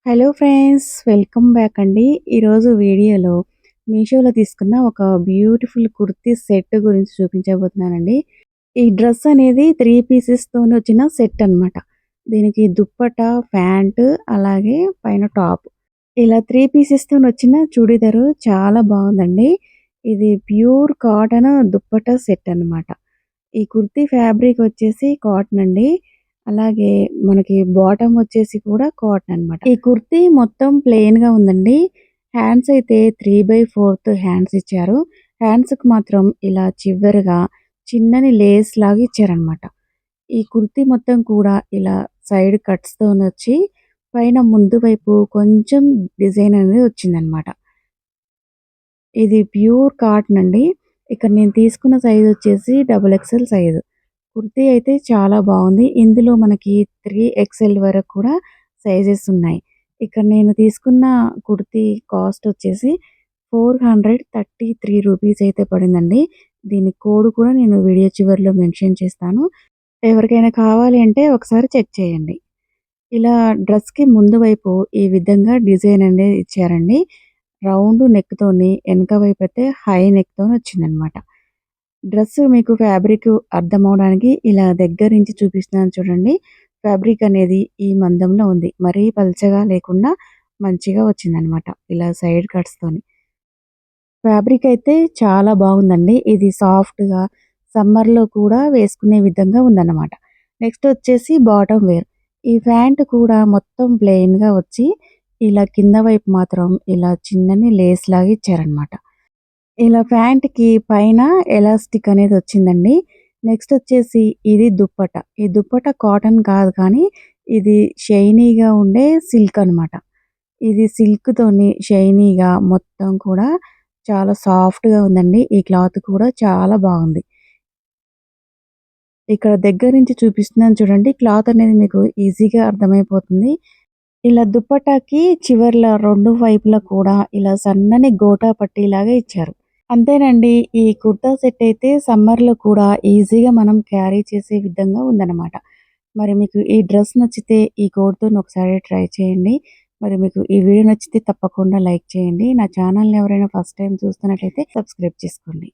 Hello friends, welcome back అండి. ఈరోజు వీడియోలో మీషోలో తీసుకున్న ఒక బ్యూటిఫుల్ కుర్తీ సెట్ గురించి చూపించబోతున్నానండి. ఈ డ్రెస్ అనేది 3 పీసెస్‌తోని వచ్చిన సెట్ అన్నమాట. దీనికి దుప్పట్టా, ప్యాంట్ అలాగే పైన టాప్. ఇలా 3 పీసెస్‌తోని వచ్చిన చూడీదారు చాలా బాగుందండి. ఇది ప్యూర్ కాటన్ దుప్పట్టా సెట్ అన్నమాట. ఈ కుర్తీ ఫ్యాబ్రిక్ వచ్చేసి కాటన్ అండి. అలాగే మనకి బాటమ్ వచ్చేసి కూడా కాటన్ అన్నమాట. ఈ కుర్తీ మొత్తం ప్లెయిన్‌గా ఉందండి. హ్యాండ్స్ అయితే 3/4 హ్యాండ్స్ ఇచ్చారు. హ్యాండ్స్‌కి మాత్రం ఇలా చివరగా చిన్నని లేస్ లాగా ఇచ్చారన్నమాట. ఈ కుర్తీ మొత్తం కూడా ఇలా సైడ్ కట్స్‌తోనొచ్చి పైన ముందు వైపు కొంచెం డిజైన్ అనేది వచ్చిందన్నమాట. ఇది ప్యూర్ కాటన్ అండి. ఇక్కడ నేను తీసుకున్న సైజ్ వచ్చేసి డబుల్ ఎక్స్ఎల్ సైజు. కుర్తీ అయితే చాలా బాగుంది. ఇందులో మనకి 3 ఎక్స్ఎల్ వరకు కూడా సైజెస్ ఉన్నాయి. ఇక్కడ నేను తీసుకున్న కుర్తీ కాస్ట్ వచ్చేసి 433 రూపీస్ అయితే పడిందండి. దీని కోడ్ కూడా నేను వీడియో చివరిలో మెన్షన్ చేస్తాను. ఎవరికైనా కావాలి అంటే ఒకసారి చెక్ చేయండి. ఇలా డ్రెస్‌కి ముందు వైపు ఈ విధంగా డిజైన్ అనేది ఇచ్చారండి. రౌండ్ నెక్‌తోని ఎనక వైపయితే హై నెక్‌తోని వచ్చిందనమాట. డ్రెస్ మీకు ఫ్యాబ్రిక్ అర్థమవ్వడానికి ఇలా దగ్గర నుంచి చూపిస్తున్నాను చూడండి. ఫ్యాబ్రిక్ అనేది ఈ మందంలో ఉంది. మరీ పల్చగా లేకుండా మంచిగా వచ్చిందనమాట. ఇలా సైడ్ కట్స్‌తోని. ఫ్యాబ్రిక్ అయితే చాలా బాగుందండి. ఇది సాఫ్ట్‌గా సమ్మర్‌లో కూడా వేసుకునే విధంగా ఉందన్నమాట. నెక్స్ట్ వచ్చేసి బాటమ్ వేర్. ఈ ప్యాంట్ కూడా మొత్తం ప్లెయిన్‌గా వచ్చి ఇలా కింద వైపు మాత్రం ఇలా చిన్నని లేస్ లాగా ఇచ్చారన్నమాట. ఇలా ప్యాంట్‌కి పైన ఎలాస్టిక్ అనేది వచ్చిందండి. నెక్స్ట్ వచ్చేసి ఇది దుప్పట. ఈ దుప్పట కాటన్ కాదు కానీ ఇది షైనీగా ఉండే సిల్క్ అన్నమాట. ఇది సిల్క్‌తోని షైనీగా మొత్తం కూడా చాలా సాఫ్ట్‌గా ఉందండి. ఈ క్లాత్ కూడా చాలా బాగుంది. ఇక్కడ దగ్గర నుంచి చూపిస్తున్నాను చూడండి. క్లాత్ అనేది మీకు ఈజీగా అర్థమైపోతుంది. ఇలా దుప్పటాకి చివర్ల 2 వైపులా కూడా ఇలా సన్నని గోటా పట్టీలాగా ఇచ్చారు. అంతేనండి. ఈ కుర్తా సెట్ అయితే సమ్మర్‌లో కూడా ఈజీగా మనం క్యారీ చేసే విధంగా ఉందన్నమాట. మరి మీకు ఈ డ్రెస్ నచ్చితే ఈ కోడ్‌తోని ఒకసారి ట్రై చేయండి. మరి మీకు ఈ వీడియో నచ్చితే తప్పకుండా లైక్ చేయండి. నా ఛానల్‌ని ఎవరైనా ఫస్ట్ టైమ్ చూస్తున్నట్లయితే సబ్స్క్రైబ్ చేసుకోండి.